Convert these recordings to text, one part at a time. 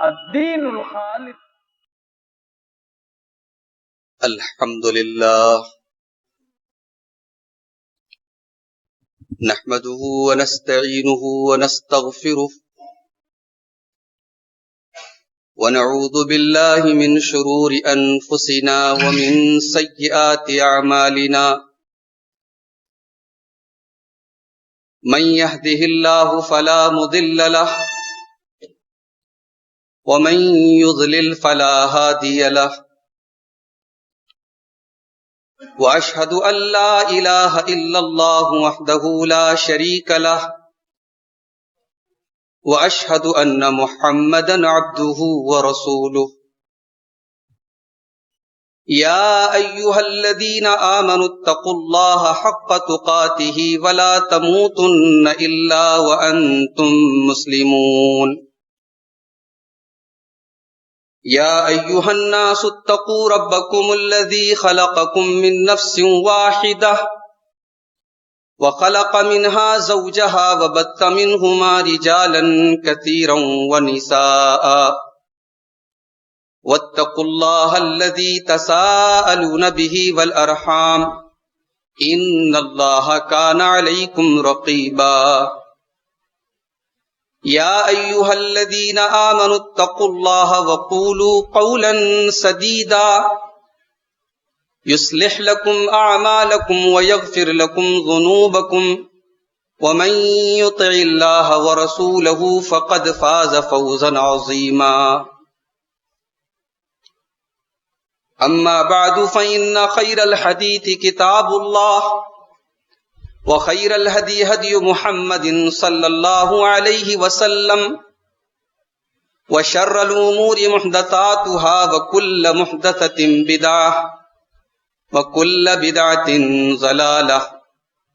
الدین الخالص. الحمد لله نحمده ونستعينه ونستغفره ونعوذ بالله من شرور أنفسنا ومن سيئات أعمالنا من يهده الله فلا مضل له ومن يضلل فلا هادي له وأشهد أن لا إله إلا الله وحده لا شريك له وأشهد أن محمدا عبده ورسوله يا أيها الذين آمنوا اتقوا الله حق تقاته ولا تموتن إلا وأنتم مسلمون يا أيها الناس اتقوا ربكم الذي خلقكم من نفس واحدة وخلق منها زوجها وبث منهما رجالا كثيرا ونساء واتقوا الله الذي تساءلون به والأرحام إن الله كان عليكم رقيبا يا أيها الذين آمنوا اتقوا الله وقولوا قولا سديدا يصلح لكم أعمالكم ويغفر لكم ذنوبكم ومن يطع الله ورسوله فقد فاز فوزا عظيما أما بعد فإن خير الحديث كتاب الله وخير الهدي هدي محمد صلى الله عليه وسلم وشر الأمور محدثاتها وكل محدثة بدعة وكل بدعة ضلالة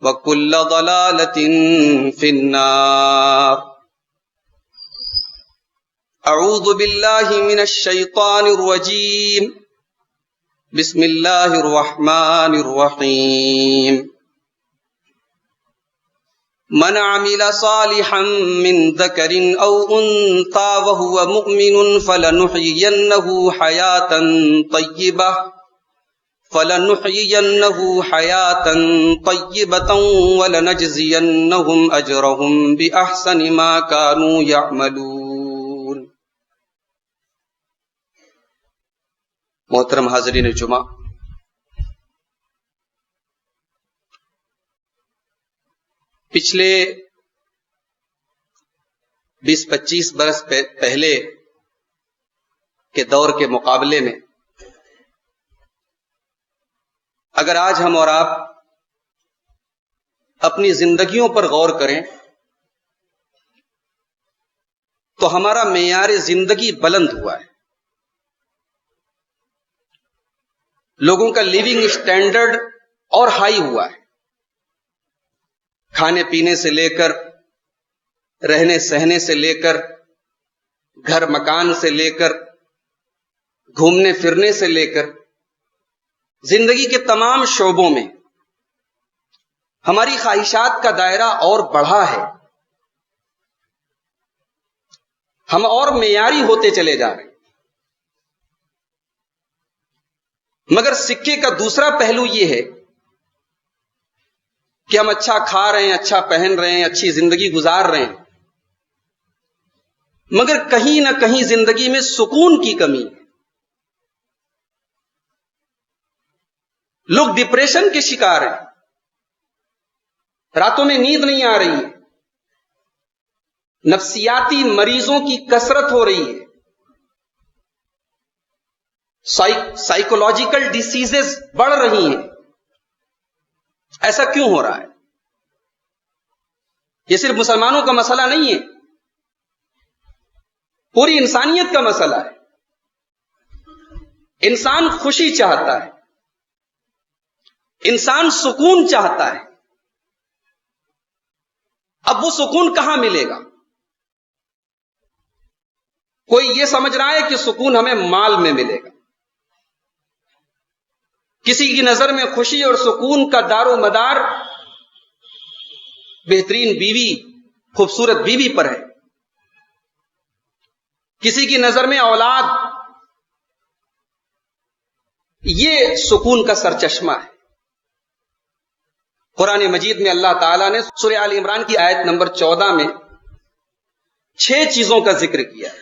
وكل ضلالة في النار. أعوذ بالله من الشيطان الرجيم. بسم الله الرحمن الرحيم. من عمل صالحا من ذكر أو أنثى وهو مؤمن فلنحيينه حياة طيبة ولنجزينهم أجرهم بأحسن ما كانوا يعملون. محترم حاضرین جمعہ، پچھلے 20-25 برس پہلے کے دور کے مقابلے میں اگر آج ہم اور آپ اپنی زندگیوں پر غور کریں تو ہمارا معیار زندگی بلند ہوا ہے. لوگوں کا لیونگ اسٹینڈرڈ اور ہائی ہوا ہے. کھانے پینے سے لے کر، رہنے سہنے سے لے کر، گھر مکان سے لے کر، گھومنے پھرنے سے لے کر، زندگی کے تمام شعبوں میں ہماری خواہشات کا دائرہ اور بڑھا ہے. ہم اور معیاری ہوتے چلے جا رہے ہیں. مگر سکے کا دوسرا پہلو یہ ہے کہ ہم اچھا کھا رہے ہیں، اچھا پہن رہے ہیں، اچھی زندگی گزار رہے ہیں، مگر کہیں نہ کہیں زندگی میں سکون کی کمی ہے. لوگ ڈپریشن کے شکار ہیں، راتوں میں نیند نہیں آ رہی ہے، نفسیاتی مریضوں کی کثرت ہو رہی ہے، سائیکولوجیکل ڈیسیزز بڑھ رہی ہیں. ایسا کیوں ہو رہا ہے؟ یہ صرف مسلمانوں کا مسئلہ نہیں ہے، پوری انسانیت کا مسئلہ ہے. انسان خوشی چاہتا ہے، انسان سکون چاہتا ہے. اب وہ سکون کہاں ملے گا؟ کوئی یہ سمجھ رہا ہے کہ سکون ہمیں مال میں ملے گا. کسی کی نظر میں خوشی اور سکون کا دار و مدار بہترین بیوی، خوبصورت بیوی پر ہے. کسی کی نظر میں اولاد یہ سکون کا سرچشمہ ہے. قرآن مجید میں اللہ تعالیٰ نے سورہ آل عمران کی آیت نمبر 14 میں 6 چیزوں کا ذکر کیا ہے.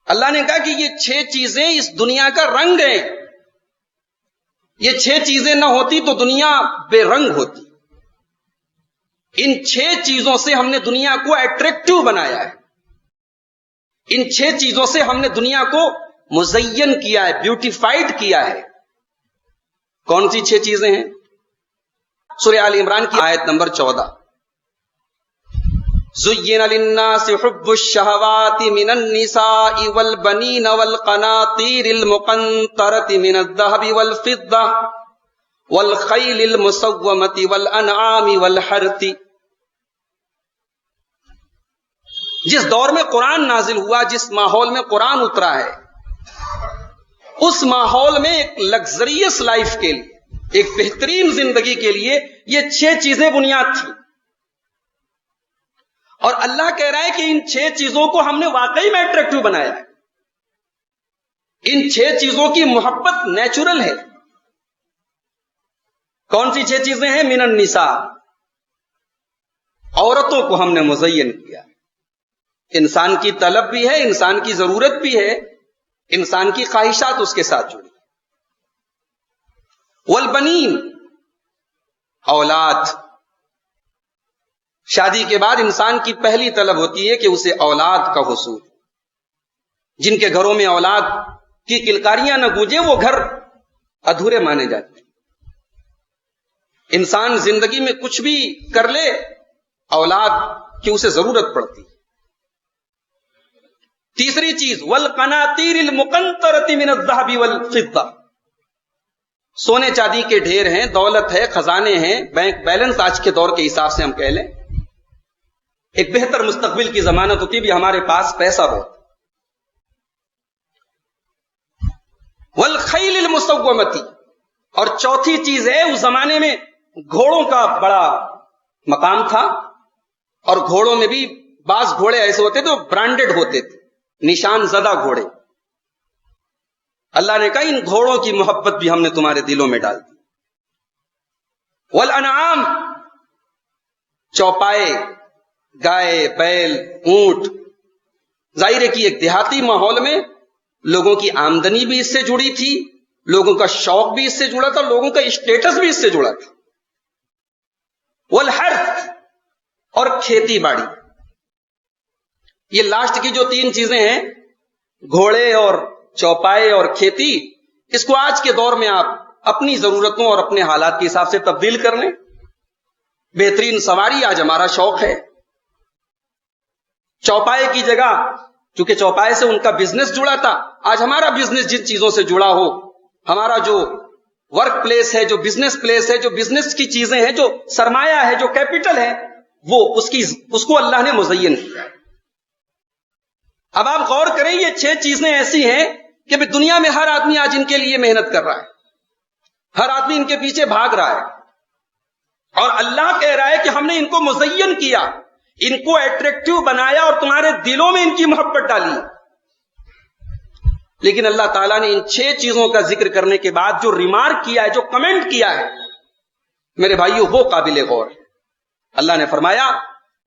اللہ نے کہا کہ یہ 6 چیزیں اس دنیا کا رنگ ہیں. یہ 6 چیزیں نہ ہوتی تو دنیا بے رنگ ہوتی. ان 6 چیزوں سے ہم نے دنیا کو اٹریکٹیو بنایا ہے. ان 6 چیزوں سے ہم نے دنیا کو مزین کیا ہے، بیوٹیفائڈ کیا ہے. کون سی 6 چیزیں ہیں؟ سورہ آل عمران کی آیت نمبر 14. زُيِّنَ لِلنَّاسِ حُبُّ الشَّهَوَاتِ مِنَ النِّسَاءِ وَالْبَنِينَ وَالْقَنَاطِيرِ الْمُقَنطَرَةِ مِنَ الذَّهَبِ وَالْفِضَّةِ وَالْخَيْلِ الْمُسَوَّمَةِ وَالْأَنْعَامِ وَالْحَرْثِ. جس دور میں قرآن نازل ہوا، جس ماحول میں قرآن اترا ہے، اس ماحول میں ایک لگزریس لائف کے لیے، ایک بہترین زندگی کے لیے یہ 6 چیزیں بنیاد تھی. اور اللہ کہہ رہا ہے کہ ان 6 چیزوں کو ہم نے واقعی میں اٹریکٹیو بنایا ہے. ان 6 چیزوں کی محبت نیچرل ہے. کون سی 6 چیزیں ہیں؟ من النساء، عورتوں کو ہم نے مزین کیا. انسان کی طلب بھی ہے، انسان کی ضرورت بھی ہے، انسان کی خواہشات اس کے ساتھ جڑی. والبنین، اولاد. شادی کے بعد انسان کی پہلی طلب ہوتی ہے کہ اسے اولاد کا حصول. جن کے گھروں میں اولاد کی کلکاریاں نہ گونجیں وہ گھر ادھورے مانے جاتے ہیں. انسان زندگی میں کچھ بھی کر لے، اولاد کی اسے ضرورت پڑتی. تیسری چیز والقناطیر المقنطرۃ من الذهب والفضہ. سونے چاندی کے ڈھیر ہیں، دولت ہے، خزانے ہیں، بینک بیلنس آج کے دور کے حساب سے ہم کہہ لیں. ایک بہتر مستقبل کی ضمانت ہوتی بھی ہمارے پاس پیسہ بہت. والخیل المسومۃ. اور چوتھی چیز ہے، اس زمانے میں گھوڑوں کا بڑا مقام تھا، اور گھوڑوں میں بھی بعض گھوڑے ایسے ہوتے تھے جو برانڈڈ ہوتے تھے، نشان زدہ گھوڑے. اللہ نے کہا ان گھوڑوں کی محبت بھی ہم نے تمہارے دلوں میں ڈال دی. والانعام، چوپائے، گائے، بیل، اونٹ. ظاہر ہے کہ ایک دیہاتی ماحول میں لوگوں کی آمدنی بھی اس سے جڑی تھی، لوگوں کا شوق بھی اس سے جڑا تھا، لوگوں کا اسٹیٹس بھی اس سے جڑا تھا. والحرث، اور کھیتی باڑی. یہ لاسٹ کی جو 3 چیزیں ہیں، گھوڑے اور چوپائے اور کھیتی، اس کو آج کے دور میں آپ اپنی ضرورتوں اور اپنے حالات کے حساب سے تبدیل کر لیں. بہترین سواری آج ہمارا شوق ہے. چوپائے کی جگہ، چونکہ چوپائے سے ان کا بزنس جڑا تھا، آج ہمارا بزنس جن چیزوں سے جڑا ہو، ہمارا جو ورک پلیس ہے، جو بزنس پلیس ہے، جو بزنس کی چیزیں ہیں، جو سرمایہ ہے، جو کیپٹل ہے، وہ اس کو اللہ نے مزین کیا. اب آپ غور کریں، یہ 6 چیزیں ایسی ہیں کہ دنیا میں ہر آدمی آج ان کے لیے محنت کر رہا ہے، ہر آدمی ان کے پیچھے بھاگ رہا ہے. اور اللہ کہہ رہا ہے کہ ہم نے ان کو مزین کیا، ان کو اٹریکٹیو بنایا اور تمہارے دلوں میں ان کی محبت ڈالی. لیکن اللہ تعالیٰ نے ان 6 چیزوں کا ذکر کرنے کے بعد جو ریمارک کیا ہے، جو کمنٹ کیا ہے، میرے بھائیو، وہ قابل غور ہے. اللہ نے فرمایا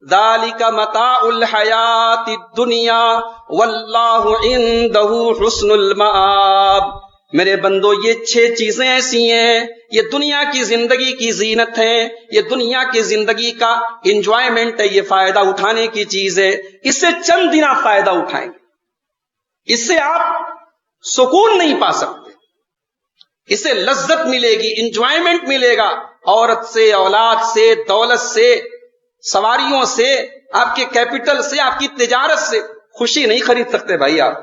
ذالک متاع الحیات الدنیا واللہ عندہ حسن المآب. میرے بندو، یہ 6 چیزیں ایسی ہیں، یہ دنیا کی زندگی کی زینت ہے، یہ دنیا کی زندگی کا انجوائمنٹ ہے، یہ فائدہ اٹھانے کی چیز ہے. اس سے چند دن آپ فائدہ اٹھائیں گے، اس سے آپ سکون نہیں پا سکتے، اس سے لذت ملے گی، انجوائمنٹ ملے گا. عورت سے، اولاد سے، دولت سے، سواریوں سے، آپ کے کیپٹل سے، آپ کی تجارت سے خوشی نہیں خرید سکتے بھائی آپ.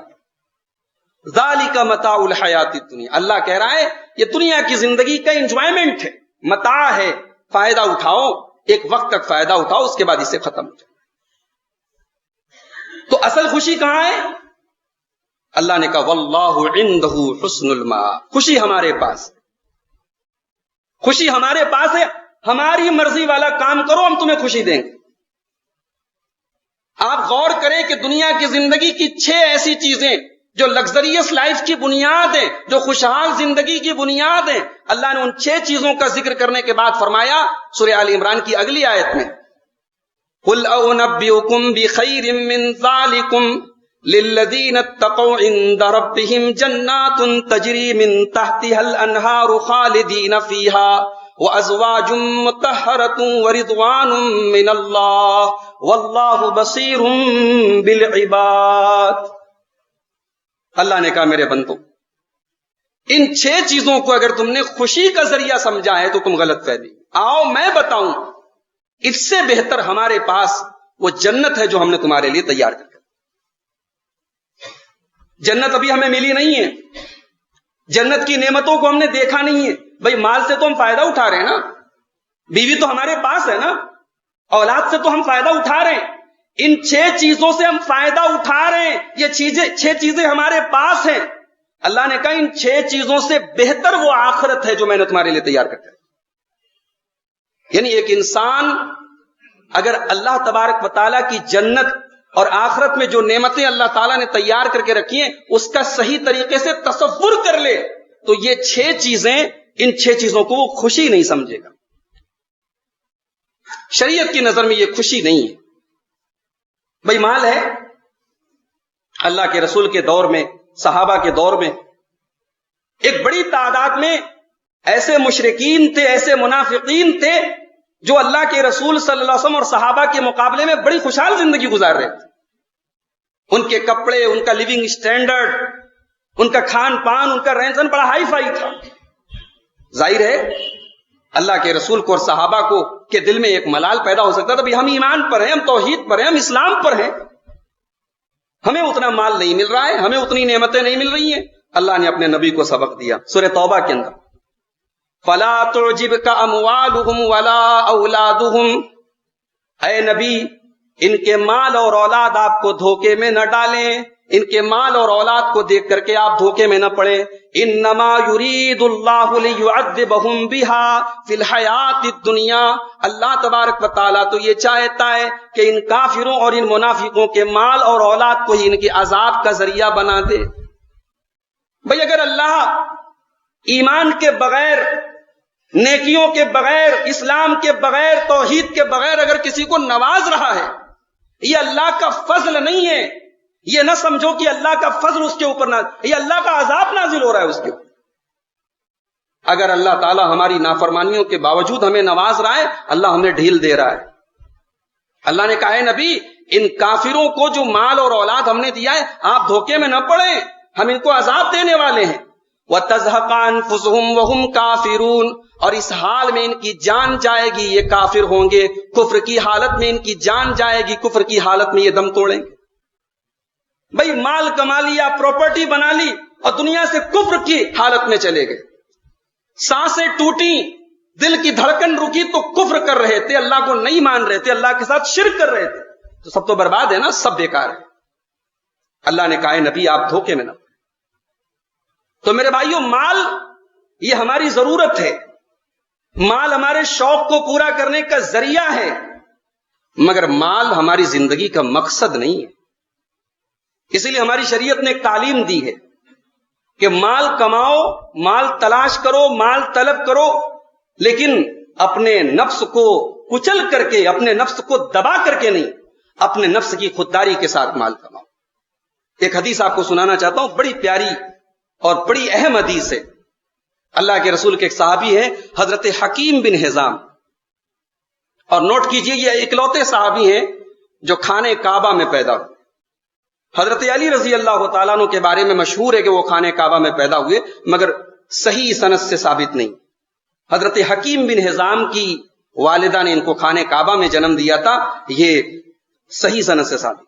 ذالک متاع الحیات الدنیا. اللہ کہہ رہا ہے یہ دنیا کی زندگی کا انجوائمنٹ ہے، متاع ہے، فائدہ اٹھاؤ، ایک وقت تک فائدہ اٹھاؤ، اس کے بعد اسے ختم ہو جائے. تو اصل خوشی کہاں ہے؟ اللہ نے کہا واللہ عندہ حسن المآب. خوشی ہمارے پاس، خوشی ہمارے پاس ہے. ہماری مرضی والا کام کرو، ہم تمہیں خوشی دیں گے. آپ غور کریں کہ دنیا کی زندگی کی 6 ایسی چیزیں جو لگزریس لائف کی بنیاد ہیں، جو خوشحال زندگی کی بنیاد ہیں، اللہ نے ان 6 چیزوں کا ذکر کرنے کے بعد فرمایا سورہ آل عمران کی اگلی آیت میں، قُلْ أَنَبِّئُكُمْ بِخَيْرٍ مِّن ذَلِكُمْ لِلَّذِينَ اتَّقَوْا عِندَ رَبِّهِمْ جَنَّاتٌ تَجْرِي مِن تَحْتِهَا الْأَنْهَارُ خَالِدِينَ فِيهَا وَأَزْوَاجٌ مُطَهَّرَةٌ وَرِضْوَانٌ مِّنَ اللَّهِ وَاللَّهُ بَصِيرٌ بِالْعِبَادِ۔ اللہ نے کہا میرے بندو، ان 6 چیزوں کو اگر تم نے خوشی کا ذریعہ سمجھا ہے تو تم غلط فہمی۔ آؤ میں بتاؤں، اس سے بہتر ہمارے پاس وہ جنت ہے جو ہم نے تمہارے لیے تیار کر۔ جنت ابھی ہمیں ملی نہیں ہے، جنت کی نعمتوں کو ہم نے دیکھا نہیں ہے۔ بھئی مال سے تو ہم فائدہ اٹھا رہے ہیں نا، بیوی تو ہمارے پاس ہے نا، اولاد سے تو ہم فائدہ اٹھا رہے ہیں، ان 6 چیزوں سے ہم فائدہ اٹھا رہے ہیں، یہ 6 چیزیں ہمارے پاس ہیں۔ اللہ نے کہا ان 6 چیزوں سے بہتر وہ آخرت ہے جو میں نے تمہارے لیے تیار کر دی۔ یعنی ایک انسان اگر اللہ تبارک و تعالیٰ کی جنت اور آخرت میں جو نعمتیں اللہ تعالیٰ نے تیار کر کے رکھی ہیں اس کا صحیح طریقے سے تصور کر لے تو یہ 6 چیزیں، ان 6 چیزوں کو وہ خوشی نہیں سمجھے گا۔ شریعت کی نظر میں یہ خوشی نہیں ہے۔ بھئی مال ہے، اللہ کے رسول کے دور میں، صحابہ کے دور میں ایک بڑی تعداد میں ایسے مشرکین تھے، ایسے منافقین تھے جو اللہ کے رسول صلی اللہ علیہ وسلم اور صحابہ کے مقابلے میں بڑی خوشحال زندگی گزار رہے تھے۔ ان کے کپڑے، ان کا لیونگ سٹینڈرڈ، ان کا کھان پان، ان کا رہن سہن بڑا ہائی فائی تھا۔ ظاہر ہے اللہ کے رسول کو اور صحابہ کو کے دل میں ایک ملال پیدا ہو سکتا تھا، بھی ہم ایمان پر ہیں، ہم توحید پر ہیں، ہم اسلام پر ہیں، ہمیں اتنا مال نہیں مل رہا ہے، ہمیں اتنی نعمتیں نہیں مل رہی ہیں۔ اللہ نے اپنے نبی کو سبق دیا سورہ توبہ کے اندر، فَلَا تُعْجِبْكَ أَمْوَالُهُمْ وَلَا أَوْلَادُهُمْ، اے نبی ان کے مال اور اولاد آپ کو دھوکے میں نہ ڈالیں، ان کے مال اور اولاد کو دیکھ کر کے آپ دھوکے میں نہ پڑیں۔ انما یرید اللہ لیعذبہم بہا فی الحیات الدنیا، اللہ تبارک و تعالیٰ تو یہ چاہتا ہے کہ ان کافروں اور ان منافقوں کے مال اور اولاد کو ہی ان کے عذاب کا ذریعہ بنا دے۔ بھئی اگر اللہ ایمان کے بغیر، نیکیوں کے بغیر، اسلام کے بغیر، توحید کے بغیر اگر کسی کو نواز رہا ہے، یہ اللہ کا فضل نہیں ہے۔ یہ نہ سمجھو کہ اللہ کا فضل اس کے اوپر یہ اللہ کا عذاب نازل ہو رہا ہے اس کے اوپر۔ اگر اللہ تعالی ہماری نافرمانیوں کے باوجود ہمیں نواز رہا ہے، اللہ ہمیں ڈھیل دے رہا ہے۔ اللہ نے کہا ہے نبی ان کافروں کو جو مال اور اولاد ہم نے دیا ہے آپ دھوکے میں نہ پڑیں، ہم ان کو عذاب دینے والے ہیں۔ وَتَزْهَقَ أَنفُسُهُمْ وَهُمْ كَافِرُونَ، اور اس حال میں ان کی جان جائے گی، یہ کافر ہوں گے، کفر کی حالت میں ان کی جان جائے گی، کفر کی حالت میں یہ دم توڑیں گے۔ بھئی مال کما لیا، پراپرٹی بنا لی اور دنیا سے کفر کی حالت میں چلے گئے، سانسیں ٹوٹی، دل کی دھڑکن رکی تو کفر کر رہے تھے، اللہ کو نہیں مان رہے تھے، اللہ کے ساتھ شرک کر رہے تھے، تو سب تو برباد ہے نا، سب بیکار ہے۔ اللہ نے کہا ہے نبی آپ دھوکے میں نہ پڑیں۔ تو میرے بھائیوں مال یہ ہماری ضرورت ہے، مال ہمارے شوق کو پورا کرنے کا ذریعہ ہے، مگر مال ہماری زندگی کا مقصد نہیں ہے۔ اسی لیے ہماری شریعت نے ایک تعلیم دی ہے کہ مال کماؤ، مال تلاش کرو، مال طلب کرو، لیکن اپنے نفس کو کچل کر کے، اپنے نفس کو دبا کر کے نہیں، اپنے نفس کی خودداری کے ساتھ مال کماؤ۔ ایک حدیث آپ کو سنانا چاہتا ہوں، بڑی پیاری اور بڑی اہم حدیث ہے۔ اللہ کے رسول کے ایک صحابی ہیں حضرت حکیم بن حزام، اور نوٹ کیجئے یہ اکلوتے صحابی ہیں جو خانہ کعبہ میں پیدا ہوئے۔ حضرت علی رضی اللہ تعالیٰ عنہ کے بارے میں مشہور ہے کہ وہ خانہ کعبہ میں پیدا ہوئے، مگر صحیح سند سے ثابت نہیں۔ حضرت حکیم بن حزام کی والدہ نے ان کو خانہ کعبہ میں جنم دیا تھا، یہ صحیح سند سے ثابت۔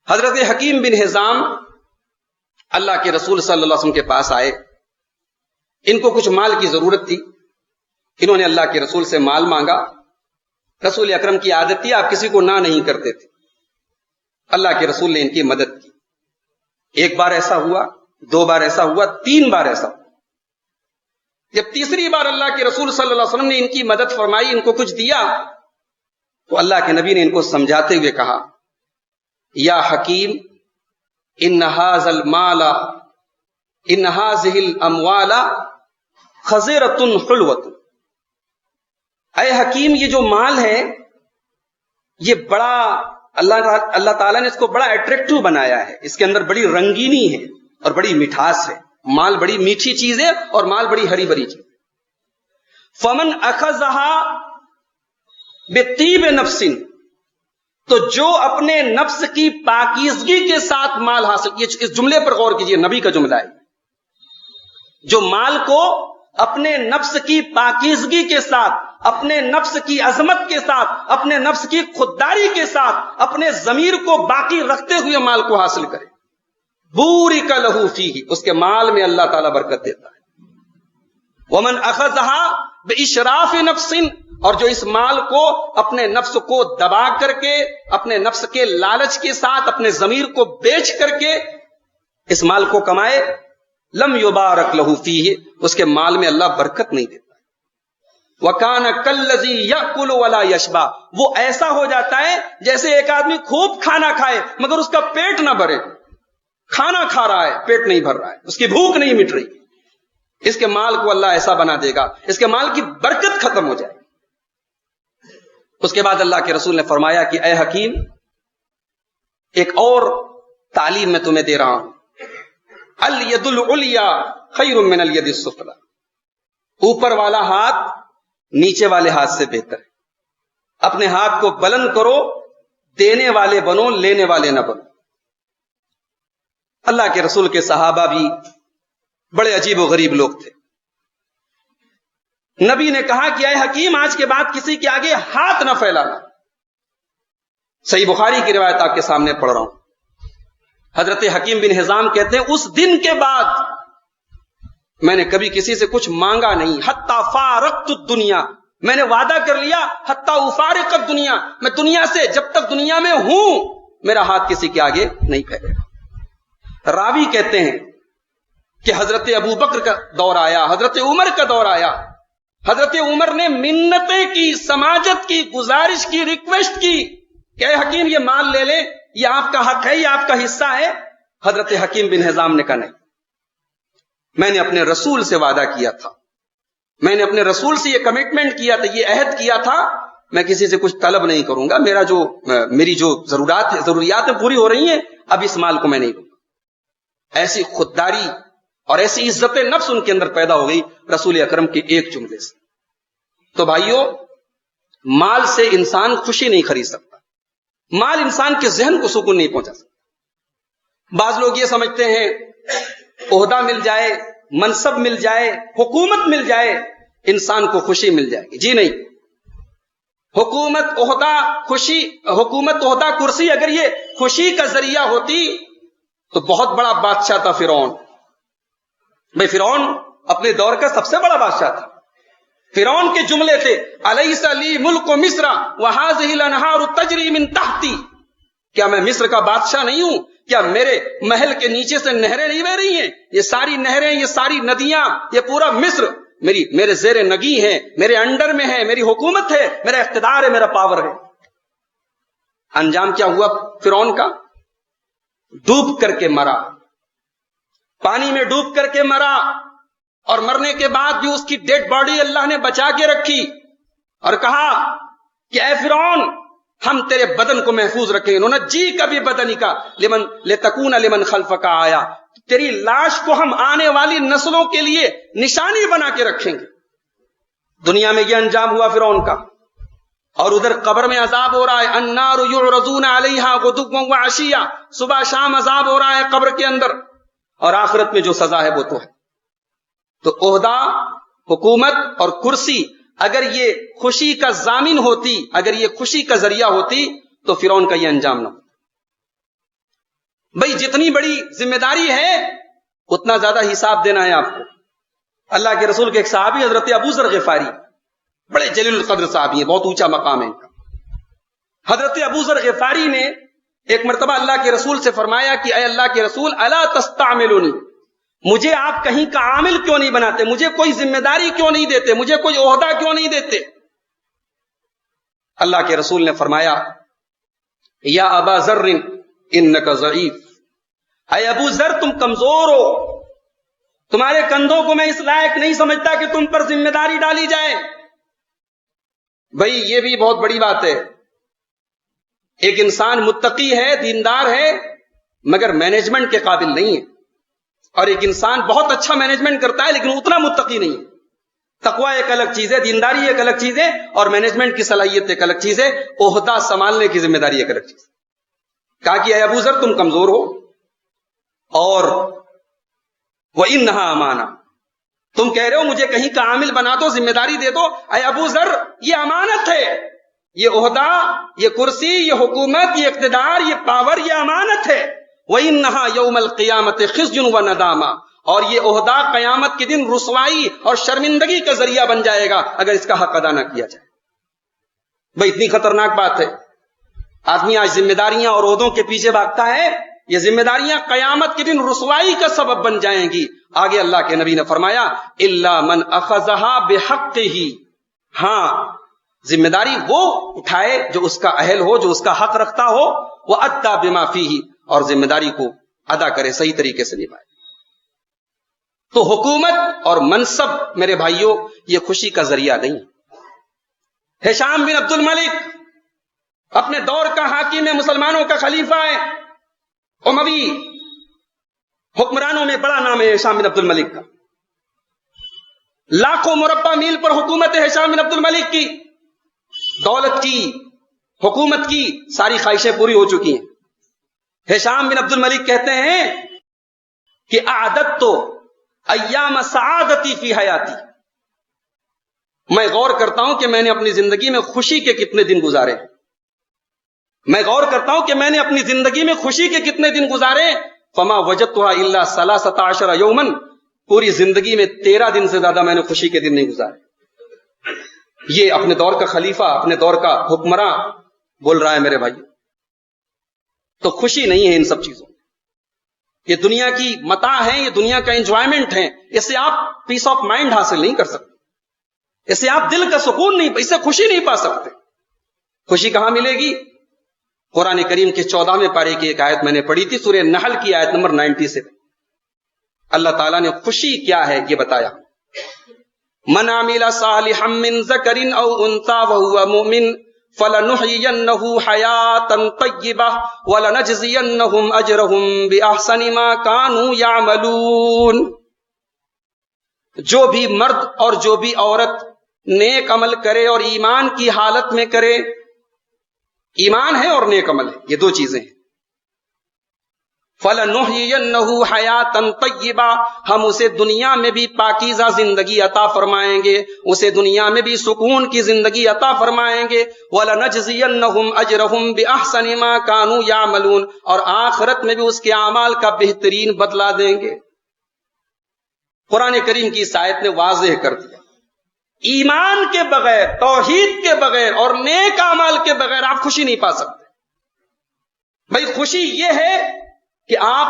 حضرت حکیم بن حزام اللہ کے رسول صلی اللہ علیہ وسلم کے پاس آئے، ان کو کچھ مال کی ضرورت تھی، انہوں نے اللہ کے رسول سے مال مانگا۔ رسول اکرم کی عادت تھی آپ کسی کو نہ نہیں کرتے تھے، اللہ کے رسول نے ان کی مدد کی۔ ایک بار ایسا ہوا، 2 بار ایسا ہوا، 3 بار ایسا ہوا۔ جب تیسری بار اللہ کے رسول صلی اللہ علیہ وسلم نے ان کی مدد فرمائی، ان کو کچھ دیا، تو اللہ کے نبی نے ان کو سمجھاتے ہوئے کہا یا حکیم ان هذه الاموال خضرۃ حلوۃ، اے حکیم یہ جو مال ہے یہ بڑا اللہ تعالیٰ نے اس کو بڑا اٹریکٹیو بنایا ہے، اس کے اندر بڑی رنگینی ہے اور بڑی مٹھاس ہے، مال بڑی میٹھی چیز ہے اور مال بڑی ہری بھری چیز۔ فمن اخذها بطیب نفس، تو جو اپنے نفس کی پاکیزگی کے ساتھ مال حاصل، اس جملے پر غور کیجئے، نبی کا جملہ ہے، جو مال کو اپنے نفس کی پاکیزگی کے ساتھ، اپنے نفس کی عظمت کے ساتھ، اپنے نفس کی خودداری کے ساتھ، اپنے ضمیر کو باقی رکھتے ہوئے مال کو حاصل کرے، بورک لہ فیہ، اس کے مال میں اللہ تعالیٰ برکت دیتا ہے۔ ومن اخذها باشراف نفس، اور جو اس مال کو اپنے نفس کو دبا کر کے، اپنے نفس کے لالچ کے ساتھ، اپنے ضمیر کو بیچ کر کے اس مال کو کمائے، لم یبارک لہ فیہ، اس کے مال میں اللہ برکت نہیں دیتا۔ وکان کالذی یاکل ولا یشبع، وہ ایسا ہو جاتا ہے جیسے ایک آدمی خوب کھانا کھائے مگر اس کا پیٹ نہ بھرے، کھانا کھا رہا ہے پیٹ نہیں بھر رہا ہے، اس کی بھوک نہیں مٹ رہی، اس کے مال کو اللہ ایسا بنا دے گا، اس کے مال کی برکت ختم ہو جائے۔ اس کے بعد اللہ کے رسول نے فرمایا کہ اے حکیم ایک اور تعلیم میں تمہیں دے رہا ہوں، الید العلیٰ خیر من الید السفلی، اوپر والا ہاتھ نیچے والے ہاتھ سے بہتر ہے، اپنے ہاتھ کو بلند کرو، دینے والے بنو، لینے والے نہ بنو۔ اللہ کے رسول کے صحابہ بھی بڑے عجیب و غریب لوگ تھے۔ نبی نے کہا کہ اے حکیم آج کے بعد کسی کے آگے ہاتھ نہ پھیلانا۔ صحیح بخاری کی روایت آپ کے سامنے پڑھ رہا ہوں، حضرت حکیم بن حزام کہتے ہیں اس دن کے بعد میں نے کبھی کسی سے کچھ مانگا نہیں، حتی فارقت الدنیا، میں نے وعدہ کر لیا حتی افارق الدنیا، میں دنیا سے جب تک دنیا میں ہوں میرا ہاتھ کسی کے آگے نہیں پھیلے گا۔ راوی کہتے ہیں کہ حضرت ابو بکر کا دور آیا، حضرت عمر کا دور آیا، حضرت عمر نے منتیں کی، سماجت کی، گزارش کی، ریکویسٹ کی کہ اے حکیم یہ مال لے لیں، یہ آپ کا حق ہے، یہ آپ کا حصہ ہے۔ حضرت حکیم بن حزام نے کہا نہیں، میں نے اپنے رسول سے وعدہ کیا تھا، میں نے اپنے رسول سے یہ کمٹمنٹ کیا تھا، یہ عہد کیا تھا، میں کسی سے کچھ طلب نہیں کروں گا، میری جو ضروریات پوری ہو رہی ہیں، اب اس مال کو میں نہیں لوں گا۔ ایسی خودداری اور ایسی عزت نفس ان کے اندر پیدا ہو گئی رسول اکرم کے ایک جملے سے۔ تو بھائیو، مال سے انسان خوشی نہیں خرید سکتا، مال انسان کے ذہن کو سکون نہیں پہنچا سکتا۔ بعض لوگ یہ سمجھتے ہیں عہدہ مل جائے، منصب مل جائے، حکومت مل جائے انسان کو خوشی مل جائے گی، جی نہیں۔ حکومت، عہدہ، کرسی اگر یہ خوشی کا ذریعہ ہوتی تو بہت بڑا بادشاہ تھا فرعون۔ بھائی فرعون اپنے دور کا سب سے بڑا بادشاہ تھا۔ فرعون کے جملے تھے الیس لی ملک مصر وہذہ الانہار تجری من تحتی، کیا میں مصر کا بادشاہ نہیں ہوں؟ کیا میرے محل کے نیچے سے نہریں نہیں بہ رہی ہیں؟ یہ ساری نہریں، یہ ساری ندیاں، یہ پورا مصر میرے زیر نگی ہے، میرے انڈر میں ہے، میری حکومت ہے، میرا اقتدار ہے، میرا پاور ہے۔ انجام کیا ہوا فرعون کا؟ ڈوب کر کے مرا، پانی میں ڈوب کر کے مرا، اور مرنے کے بعد بھی اس کی ڈیڈ باڈی اللہ نے بچا کے رکھی اور کہا کہ اے فرعون ہم تیرے بدن کو محفوظ رکھیں گے، ننجی کا بھی بدنی کا لتکون لمن خلفک آیا، تیری لاش کو ہم آنے والی نسلوں کے لیے نشانی بنا کے رکھیں گے۔ دنیا میں یہ انجام ہوا فرعون کا، اور ادھر قبر میں عذاب ہو رہا ہے، النار یعرضون علیہا غدوا وعشیا، صبح شام عذاب ہو رہا ہے قبر کے اندر، اور آخرت میں جو سزا ہے وہ تو ہے۔ تو عہدہ، حکومت اور کرسی اگر یہ خوشی کا ضامن ہوتی، اگر یہ خوشی کا ذریعہ ہوتی تو فرعون کا یہ انجام نہ ہوتا۔ بھئی جتنی بڑی ذمہ داری ہے اتنا زیادہ حساب دینا ہے آپ کو۔ اللہ کے رسول کے ایک صحابی حضرت ابو ذر غفاری، بڑے جلیل القدر صحابی ہیں، بہت اونچا مقام ہے ان کا۔ حضرت ابو ذر غفاری نے ایک مرتبہ اللہ کے رسول سے فرمایا کہ اے اللہ کے رسول الا تستعملونی، مجھے آپ کہیں کا عامل کیوں نہیں بناتے، مجھے کوئی ذمہ داری کیوں نہیں دیتے، مجھے کوئی عہدہ کیوں نہیں دیتے؟ اللہ کے رسول نے فرمایا یا ابا ذر انک ضعیف، اے ابو ذر تم کمزور ہو، تمہارے کندھوں کو میں اس لائق نہیں سمجھتا کہ تم پر ذمہ داری ڈالی جائے۔ بھائی یہ بھی بہت بڑی بات ہے، ایک انسان متقی ہے، دیندار ہے، مگر مینجمنٹ کے قابل نہیں ہے، اور ایک انسان بہت اچھا مینجمنٹ کرتا ہے لیکن اتنا متقی نہیں ہے۔ تقوی ایک الگ چیز ہے، دینداری ایک الگ چیز ہے، اور مینجمنٹ کی صلاحیت ایک الگ چیز ہے، عہدہ سنبھالنے کی ذمہ داری ایک الگ چیز ہے۔ کہا کہ اے ابو ذر تم کمزور ہو، اور وَإِنَّهَا امانہ، تم کہہ رہے ہو مجھے کہیں کا عامل بنا دو، ذمہ داری دے دو، اے ابو ذر یہ امانت ہے، یہ عہدہ، یہ کرسی، یہ حکومت، یہ اقتدار، یہ پاور، یہ امانت ہے۔ وَإِنَّهَا يَوْمَ الْقِيَامَةِ خِزْيٌ وَنَدَامَةٌ، اور یہ عہدہ قیامت کے دن رسوائی اور شرمندگی کا ذریعہ بن جائے گا اگر اس کا حق ادا نہ کیا جائے۔ بھئی اتنی خطرناک بات ہے، آدمی آج ذمہ داریاں اور عہدوں کے پیچھے بھاگتا ہے، یہ ذمہ داریاں قیامت کے دن رسوائی کا سبب بن جائیں گی۔ آگے اللہ کے نبی نے فرمایا الا من اخذها بحقه، ہاں ذمہ داری وہ اٹھائے جو اس کا اہل ہو، جو اس کا حق رکھتا ہو، وَأَدَّى بِمَا فِيهِ، اور ذمہ داری کو ادا کرے، صحیح طریقے سے نبھائے۔ تو حکومت اور منصب میرے بھائیوں یہ خوشی کا ذریعہ نہیں۔ ہشام بن عبد الملک اپنے دور کا حاکم ہے، مسلمانوں کا خلیفہ ہے، اموی حکمرانوں میں بڑا نام ہے ہشام بن عبد الملک کا۔ لاکھوں مربع میل پر حکومت ہے ہشام بن عبد الملک کی، دولت کی، حکومت کی ساری خواہشیں پوری ہو چکی ہیں۔ ہشام بن عبد الملک کہتے ہیں کہ اعددت تو ایام سعادتی فی حیاتی، میں غور کرتا ہوں کہ میں نے اپنی زندگی میں خوشی کے کتنے دن گزارے، میں غور کرتا ہوں کہ میں نے اپنی زندگی میں خوشی کے کتنے دن گزارے، فما وجدتها الا 13 یوما، پوری زندگی میں 13 دن سے زیادہ میں نے خوشی کے دن نہیں گزارے۔ یہ اپنے دور کا خلیفہ، اپنے دور کا حکمراں بول رہا ہے میرے بھائی۔ تو خوشی نہیں ہے ان سب چیزوں، یہ دنیا کی متاع ہیں، یہ دنیا کا انجوائمنٹ ہے، اس سے آپ پیس آف مائنڈ حاصل نہیں کر سکتے، اس سے آپ دل کا سکون نہیں، اس سے خوشی نہیں پا سکتے۔ خوشی کہاں ملے گی؟ قرآن کریم کے 14ویں پارے کی ایک آیت میں نے پڑھی تھی، سورہ نحل کی آیت نمبر 97۔ اللہ تعالیٰ نے خوشی کیا ہے یہ بتایا، من عمل صالحا من ذکر او انثى وهو مؤمن فلنحيينه حياة طيبة ولنجزينهم اجرهم باحسن ما كانوا يعملون۔ جو بھی مرد اور جو بھی عورت نیک عمل کرے اور ایمان کی حالت میں کرے، ایمان ہے اور نیک عمل ہے، یہ دو چیزیں ہیں۔ فَلَنُحْيِيَنَّهُ حَيَاةً طَيِّبَةً، ہم اسے دنیا میں بھی پاکیزہ زندگی عطا فرمائیں گے، اسے دنیا میں بھی سکون کی زندگی عطا فرمائیں گے۔ وَلَنَجْزِيَنَّهُمْ أَجْرَهُمْ بِأَحْسَنِ مَا كَانُوا يَعْمَلُونَ، اور آخرت میں بھی اس کے اعمال کا بہترین بدلہ دیں گے۔ قرآن کریم کی اس آیت نے واضح کر دیا، ایمان کے بغیر، توحید کے بغیر اور نیک اعمال کے بغیر آپ خوشی نہیں پا سکتے۔ بھائی خوشی یہ ہے کہ آپ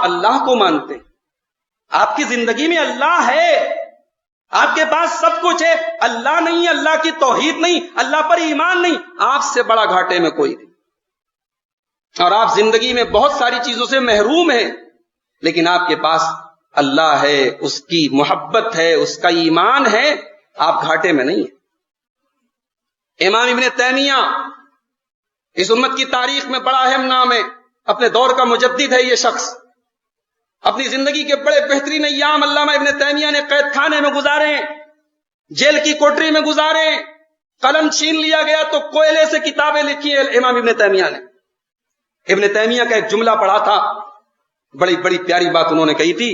اللہ کو مانتے، آپ کی زندگی میں اللہ ہے، آپ کے پاس سب کچھ ہے، اللہ نہیں، اللہ کی توحید نہیں، اللہ پر ایمان نہیں، آپ سے بڑا گھاٹے میں کوئی نہیں، اور آپ زندگی میں بہت ساری چیزوں سے محروم ہیں، لیکن آپ کے پاس اللہ ہے، اس کی محبت ہے، اس کا ایمان ہے، آپ گھاٹے میں نہیں ہیں۔ امام ابن تیمیہ اس امت کی تاریخ میں بڑا اہم نام ہے، اپنے دور کا مجدد ہے یہ شخص۔ اپنی زندگی کے بڑے بہترین ایام علامہ ابن تیمیہ نے قید خانے میں گزارے، جیل کی کوٹری میں گزارے، قلم چھین لیا گیا تو کوئلے سے کتابیں لکھی ہیں امام ابن تیمیہ نے۔ ابن تیمیہ کا ایک جملہ پڑھا تھا، بڑی بڑی پیاری بات انہوں نے کہی تھی،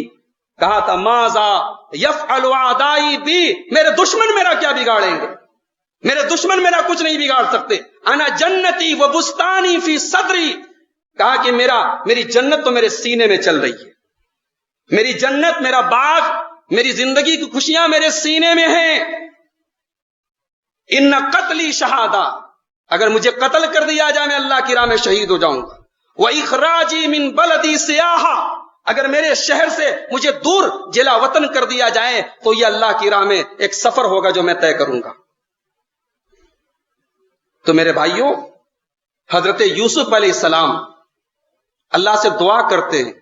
کہا تھا ماذا یفعل اعدائی بی، میرے دشمن میرا کیا بگاڑیں گے، میرے دشمن میرا کچھ نہیں بگاڑ سکتے۔ انا جنتی و بستانی فی صدری، کہا کہ میری جنت تو میرے سینے میں چل رہی ہے، میری جنت، میرا باغ، میری زندگی کی خوشیاں میرے سینے میں ہیں۔ ان قتلی شہادہ، اگر مجھے قتل کر دیا جائے میں اللہ کی راہ میں شہید ہو جاؤں گا۔ وَإِخْرَاجِي مِن بَلَدِي سِيَاحَةً، اگر میرے شہر سے مجھے دور جلا وطن کر دیا جائے تو یہ اللہ کی راہ میں ایک سفر ہوگا جو میں طے کروں گا۔ تو میرے بھائیوں، حضرت یوسف علیہ السلام اللہ سے دعا کرتے ہیں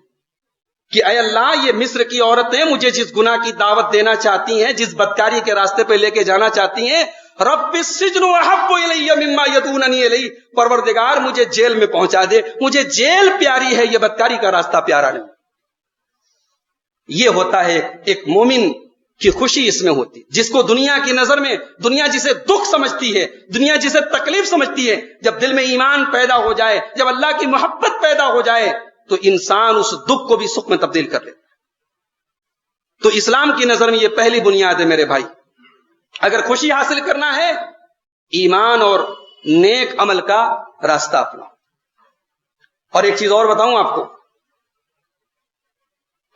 کہ اے اللہ، یہ مصر کی عورتیں مجھے جس گناہ کی دعوت دینا چاہتی ہیں، جس بدکاری کے راستے پہ لے کے جانا چاہتی ہیں، رب السجن احب الی مما یدعوننی الیہ، پروردگار مجھے جیل میں پہنچا دے، مجھے جیل پیاری ہے، یہ بدکاری کا راستہ پیارا نہیں۔ یہ ہوتا ہے ایک مومن کی خوشی اس میں ہوتی، جس کو دنیا کی نظر میں، دنیا جسے دکھ سمجھتی ہے، دنیا جسے تکلیف سمجھتی ہے، جب دل میں ایمان پیدا ہو جائے، جب اللہ کی محبت پیدا ہو جائے، تو انسان اس دکھ کو بھی سکھ میں تبدیل کر لیتا ہے۔ تو اسلام کی نظر میں یہ پہلی بنیاد ہے میرے بھائی۔ اگر خوشی حاصل کرنا ہے، ایمان اور نیک عمل کا راستہ اپناؤ۔ اور ایک چیز اور بتاؤں آپ کو،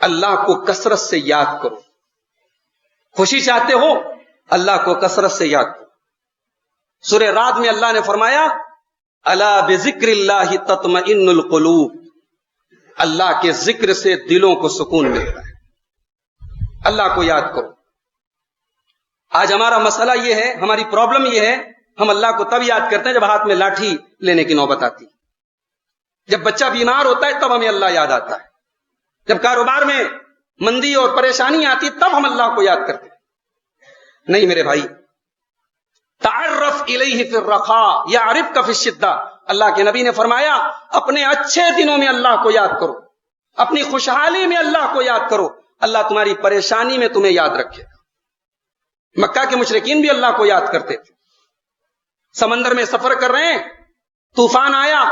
اللہ کو کثرت سے یاد کرو۔ خوشی چاہتے ہو، اللہ کو کثرت سے یاد کرو۔ سورہ رعد میں اللہ نے فرمایا، الا بذکر اللہ تطمئن القلوب، اللہ کے ذکر سے دلوں کو سکون ملتا ہے۔ اللہ کو یاد کرو۔ آج ہمارا مسئلہ یہ ہے، ہماری پرابلم یہ ہے، ہم اللہ کو تب یاد کرتے ہیں جب ہاتھ میں لاٹھی لینے کی نوبت آتی، جب بچہ بیمار ہوتا ہے تب ہمیں اللہ یاد آتا ہے، جب کاروبار میں مندی اور پریشانی آتی تب ہم اللہ کو یاد کرتے ہیں۔ نہیں میرے بھائی، تعرف الیہ فی الرخاء یعرفک فی الشدہ، اللہ کے نبی نے فرمایا اپنے اچھے دنوں میں اللہ کو یاد کرو، اپنی خوشحالی میں اللہ کو یاد کرو، اللہ تمہاری پریشانی میں تمہیں یاد رکھے گا۔ مکہ کے مشرکین بھی اللہ کو یاد کرتے تھے، سمندر میں سفر کر رہے ہیں، طوفان آیا،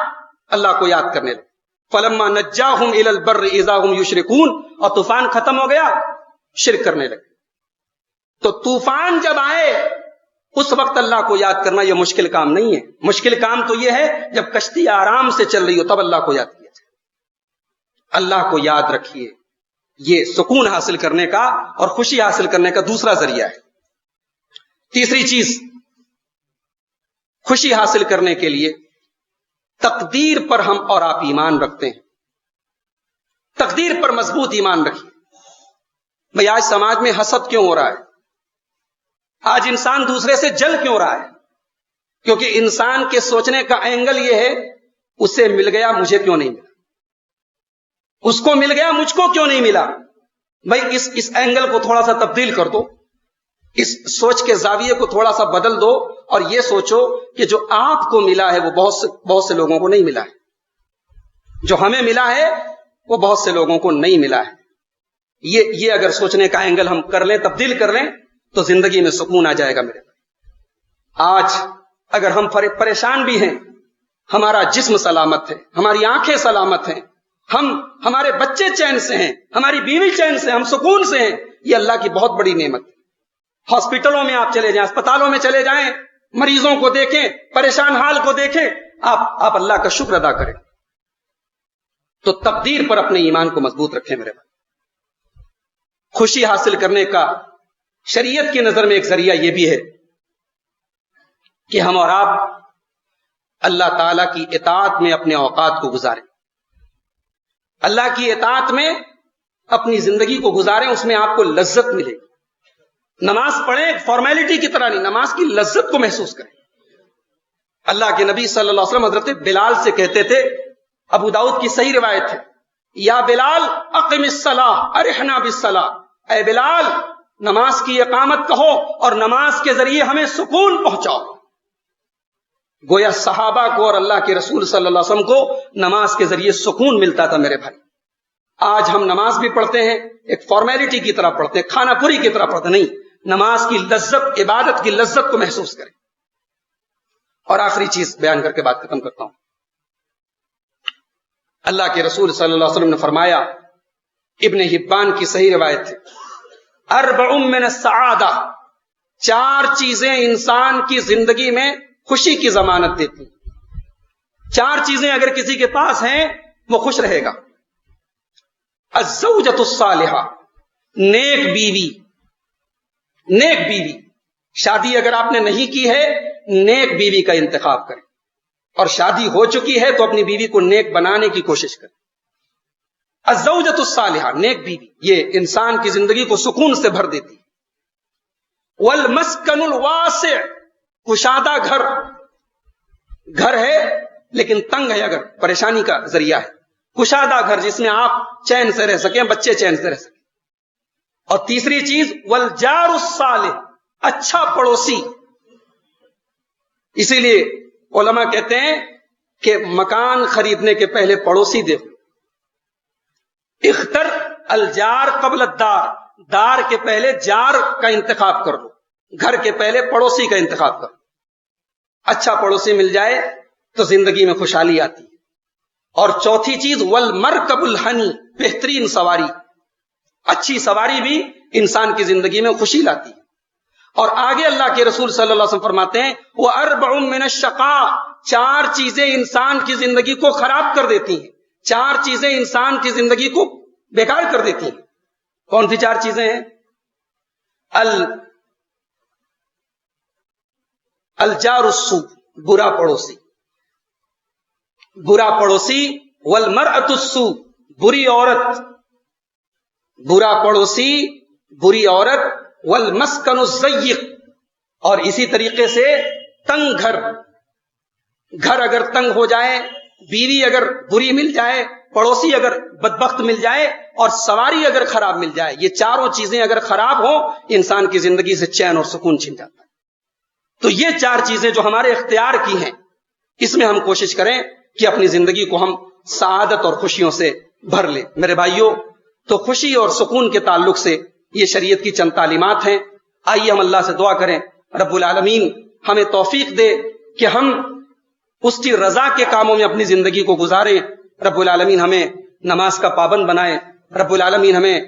اللہ کو یاد کرنے لگے، فلما نجاہم الی البر اذا هم یشرکون، اور طوفان ختم ہو گیا، شرک کرنے لگے۔ تو طوفان جب آئے اس وقت اللہ کو یاد کرنا یہ مشکل کام نہیں ہے، مشکل کام تو یہ ہے جب کشتی آرام سے چل رہی ہو تب اللہ کو یاد کیا جائے۔ اللہ کو یاد رکھیے، یہ سکون حاصل کرنے کا اور خوشی حاصل کرنے کا دوسرا ذریعہ ہے۔ تیسری چیز، خوشی حاصل کرنے کے لیے تقدیر پر ہم اور آپ ایمان رکھتے ہیں، تقدیر پر مضبوط ایمان رکھیے۔ بھئی آج سماج میں حسد کیوں ہو رہا ہے؟ آج انسان دوسرے سے جل کیوں رہا ہے؟ کیونکہ انسان کے سوچنے کا اینگل یہ ہے، اسے مل گیا مجھے کیوں نہیں ملا، اس کو مل گیا مجھ کو کیوں نہیں ملا۔ بھئی اس اینگل کو تھوڑا سا تبدیل کر دو، اس سوچ کے زاویے کو تھوڑا سا بدل دو، اور یہ سوچو کہ جو آپ کو ملا ہے وہ بہت سے لوگوں کو نہیں ملا ہے، جو ہمیں ملا ہے وہ بہت سے لوگوں کو نہیں ملا ہے۔ یہ اگر سوچنے کا اینگل ہم کر لیں، تبدیل کر لیں، تو زندگی میں سکون آ جائے گا میرے بھائی۔ آج اگر ہم پریشان بھی ہیں، ہمارا جسم سلامت ہے، ہماری آنکھیں سلامت ہیں، ہمارے بچے چین سے ہیں، ہماری بیوی چین سے، ہم سکون سے ہیں، یہ اللہ کی بہت بڑی نعمت ہے۔ ہاسپٹلوں میں آپ چلے جائیں، اسپتالوں میں چلے جائیں، مریضوں کو دیکھیں، پریشان حال کو دیکھیں، آپ اللہ کا شکر ادا کریں۔ تو تقدیر پر اپنے ایمان کو مضبوط رکھیں میرے بھائی۔ خوشی حاصل کرنے کا شریعت کی نظر میں ایک ذریعہ یہ بھی ہے کہ ہم اور آپ اللہ تعالی کی اطاعت میں اپنے اوقات کو گزاریں، اللہ کی اطاعت میں اپنی زندگی کو گزاریں، اس میں آپ کو لذت ملے گی۔ نماز پڑھیں فارمیلٹی کی طرح نہیں، نماز کی لذت کو محسوس کریں۔ اللہ کے نبی صلی اللہ علیہ وسلم حضرت بلال سے کہتے تھے، ابو داؤد کی صحیح روایت ہے، یا بلال اقم الصلاۃ ارحنا بالصلاۃ، اے بلال نماز کی اقامت کہو اور نماز کے ذریعے ہمیں سکون پہنچاؤ۔ گویا صحابہ کو اور اللہ کے رسول صلی اللہ علیہ وسلم کو نماز کے ذریعے سکون ملتا تھا میرے بھائی۔ آج ہم نماز بھی پڑھتے ہیں ایک فارمیلٹی کی طرح پڑھتے ہیں، کھانا پوری کی طرح پڑھتے ہیں، نہیں، نماز کی لذت، عبادت کی لذت کو محسوس کریں۔ اور آخری چیز بیان کر کے بات ختم کرتا ہوں۔ اللہ کے رسول صلی اللہ علیہ وسلم نے فرمایا، ابن حبان کی صحیح روایت ہے، اربع من السعادہ، 4 چیزیں انسان کی زندگی میں خوشی کی ضمانت دیتی ہیں۔ 4 چیزیں اگر کسی کے پاس ہیں وہ خوش رہے گا۔ الزوجۃ الصالحہ، نیک بیوی، نیک بیوی، شادی اگر آپ نے نہیں کی ہے نیک بیوی کا انتخاب کریں، اور شادی ہو چکی ہے تو اپنی بیوی کو نیک بنانے کی کوشش کریں۔ الزوجۃ الصالحہ، نیک بیوی، یہ انسان کی زندگی کو سکون سے بھر دیتی ہے۔ والمسکن الواسع، کشادہ گھر، گھر ہے لیکن تنگ ہے اگر پریشانی کا ذریعہ ہے. کشادہ گھر جس میں آپ چین سے رہ سکیں, بچے چین سے رہ سکیں. اور تیسری چیز والجار الصالح, اچھا پڑوسی. اسی لیے علماء کہتے ہیں کہ مکان خریدنے کے پہلے پڑوسی دیکھو. اختر الجار قبل الدار, دار کے پہلے جار کا انتخاب کر لو, گھر کے پہلے پڑوسی کا انتخاب کرو. اچھا پڑوسی مل جائے تو زندگی میں خوشحالی آتی ہے. اور چوتھی چیز والمرکب الحنی, بہترین سواری. اچھی سواری بھی انسان کی زندگی میں خوشی لاتی ہے. اور آگے اللہ کے رسول صلی اللہ علیہ وسلم فرماتے ہیں وَأَرْبَعٌ مِّنَ الشَّقَاءِ, 4 چیزیں انسان کی زندگی کو خراب کر دیتی ہیں, 4 چیزیں انسان کی زندگی کو بیکار کر دیتی ہیں. کون سی 4 چیزیں ہیں؟ الجار السوء, برا پڑوسی, برا پڑوسی. والمرأة السوء, بری عورت, برا پڑوسی, بری عورت. والمسکن الضیق, اور اسی طریقے سے تنگ گھر. گھر اگر تنگ ہو جائے, بیوی اگر بری مل جائے, پڑوسی اگر بدبخت مل جائے, اور سواری اگر خراب مل جائے, یہ 4 چیزیں اگر خراب ہو انسان کی زندگی سے چین اور سکون چھن جاتا ہے. تو یہ 4 چیزیں جو ہمارے اختیار کی ہیں, اس میں ہم کوشش کریں کہ اپنی زندگی کو ہم سعادت اور خوشیوں سے بھر لیں. میرے بھائیوں, تو خوشی اور سکون کے تعلق سے یہ شریعت کی چند تعلیمات ہیں. آئیے ہم اللہ سے دعا کریں رب العالمین ہمیں توفیق دے کہ ہم اس کی رضا کے کاموں میں اپنی زندگی کو گزاریں. رب العالمین ہمیں نماز کا پابند بنائے. رب العالمین ہمیں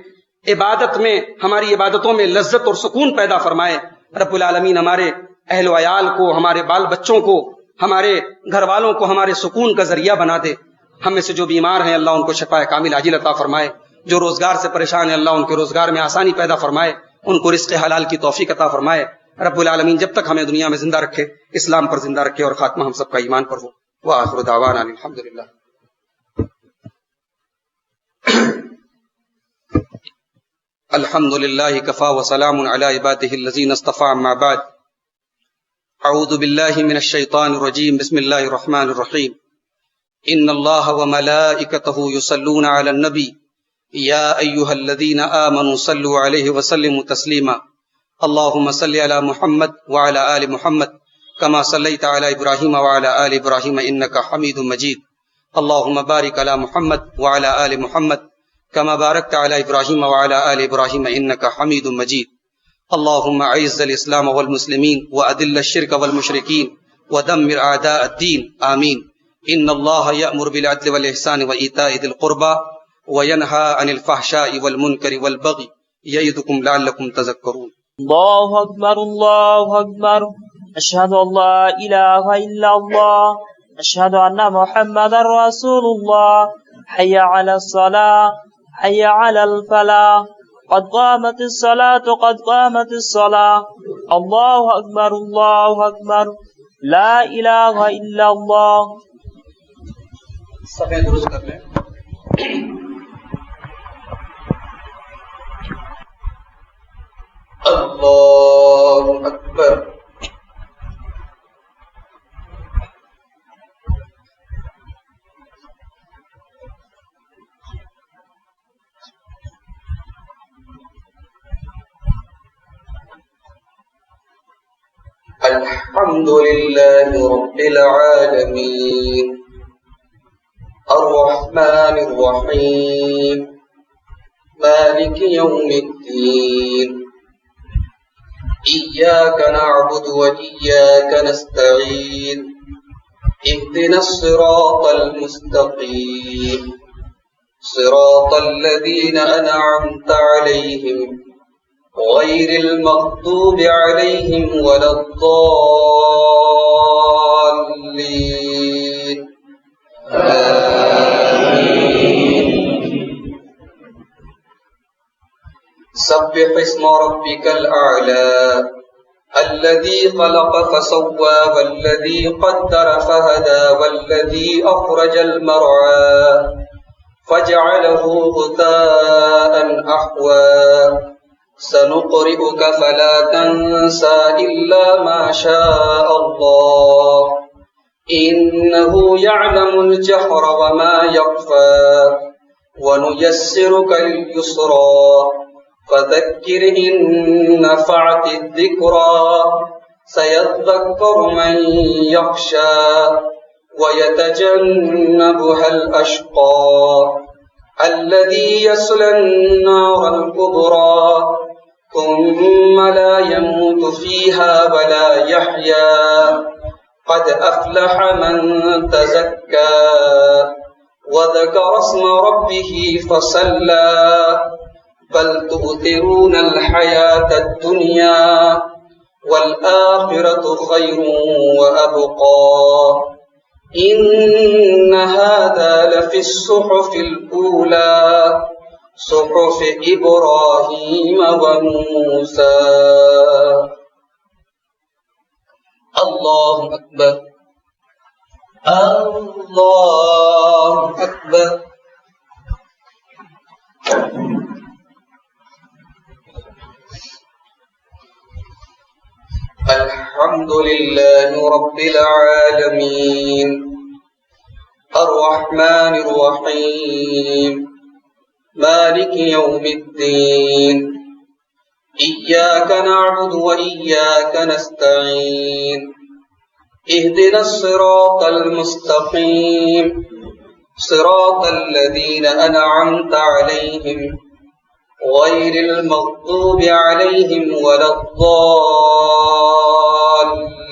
عبادت میں, ہماری عبادتوں میں لذت اور سکون پیدا فرمائے. رب العالمین ہمارے اہل و عیال کو, ہمارے بال بچوں کو, ہمارے گھر والوں کو ہمارے سکون کا ذریعہ بنا دے. ہم میں سے جو بیمار ہیں اللہ ان کو شفا کامل عاجل عطا فرمائے. جو روزگار سے پریشان ہیں اللہ ان کے روزگار میں آسانی پیدا فرمائے, ان کو رزق حلال کی توفیق عطا فرمائے. رب العالمین جب تک ہمیں دنیا میں زندہ رکھے اسلام پر زندہ رکھے اور خاتمہ ہم سب کا ایمان پر ہو. وآخر دعوانا الحمدللہ. الحمد للہ کفا وسلام علی عبادہ الذین اصطفى. اما بعد, اعوذ باللہ من الشیطان الرجیم. بسم اللہ الرحمن الرحیم. ان اللہ وملائکتہ یصلون علی النبی یا ایہا الذین آمنوا صلوا علیہ وسلموا تسلیما. اللہم صل علی محمد وعلی آل محمد کما صلیت علی ابراہیم وعلی آل ابراہیم انک حمید مجید. اللہم بارک علی محمد وعلی آل محمد کما بارکت علی ابراہیم وعلی آل ابراہیم انک حمید مجید. اللہم اعز الاسلام والمسلمین واذل الشرک والمشرکین ودمر اعداء الدین. آمین. ان اللہ یأمر بالعدل والاحسان وایتاء ذی القربى وینہی عن الفحشاء والمنکر والبغی یعظکم لعلکم تذکرون. اللہ اکبر اللہ اکبر. اشہد ان لا الہ الا اللہ. اشہد ان محمد رسول اللہ. حی علی الصلاة حی علی الفلاح. قد قامت الصلاة قد قامت الصلاة. اللہ اکبر اللہ اکبر. لا الہ الا اللہ. صفحے درست کر لیں. اللہ اکبر. الحمد للہ رب العالمین الرحمن الرحیم مالک یوم الدین إياك نعبد وإياك نستعين اهدنا الصراط المستقيم صراط الذين أنعمت عليهم غير المغضوب عليهم ولا الضالين. آمين. سبح اسم ربك الأعلى الذي خلق فسوى والذي قدر فهدى والذي أخرج المرعى فجعله غثاء أحوى. سنقرئك فلا تنسى إلا ما شاء الله إنه يعلم الجهر وما يخفى ونيسرك لليسرى فذكر إن نفعت الذكرى سيذكر من يخشى ويتجنبها الأشقى الذي يصلى النار الكبرى ثم لا يموت فيها ولا يحيا قد أفلح من تزكى وذكر اسم ربه فصلى بل تؤثرون الحياة الدنيا والآخرة خير وأبقى إن هذا لفي الصحف الأولى صحف إبراهيم وموسى. الله أكبر الله أكبر. الحمد لله رب العالمين الرحمن الرحيم مالك يوم الدين إياك نعبد وإياك نستعين اهدنا الصراط المستقيم صراط الذين أنعمت عليهم غير المغضوب عليهم ولا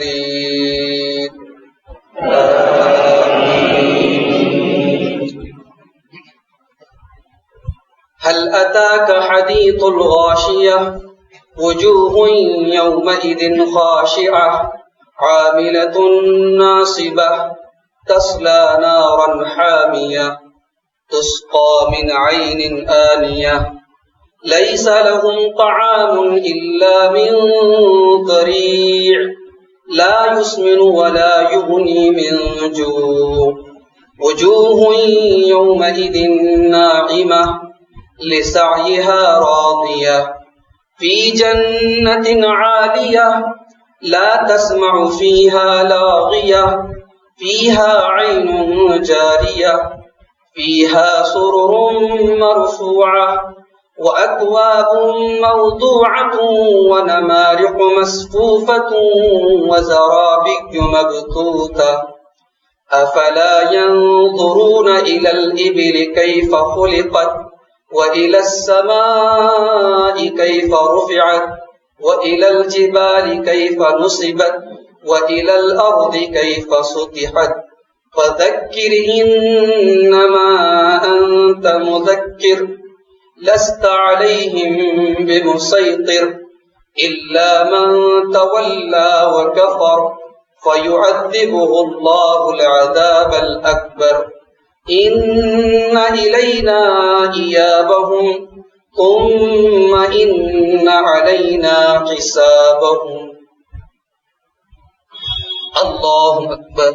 الضالين هل أتاك حديث الغاشية وجوه يومئذ خاشعة عاملة ناصبة تصلى نارا حامية تسقى من عين آنية ليس لهم طعام إلا من ضريع لا يسمن ولا يغني من جوع وجوه يومئذ ناعمة لسعيها راضية في جنة عالية لا تسمع فيها لاغية فيها عين جارية فيها سرر مرفوعة وأكواب موضوعة ونمارق مصفوفة وزرابي مبثوثة أفلا ينظرون إلى الإبل كيف خلقت وإلى السماء كيف رفعت وإلى الجبال كيف نصبت وإلى الأرض كيف سطحت فذكر إنما أنت مذكر لست عليهم بمسيطر إلا من تولى وكفر فيعذبه الله العذاب الأكبر إن إلينا إيابهم ثم إن علينا حسابهم. الله أكبر.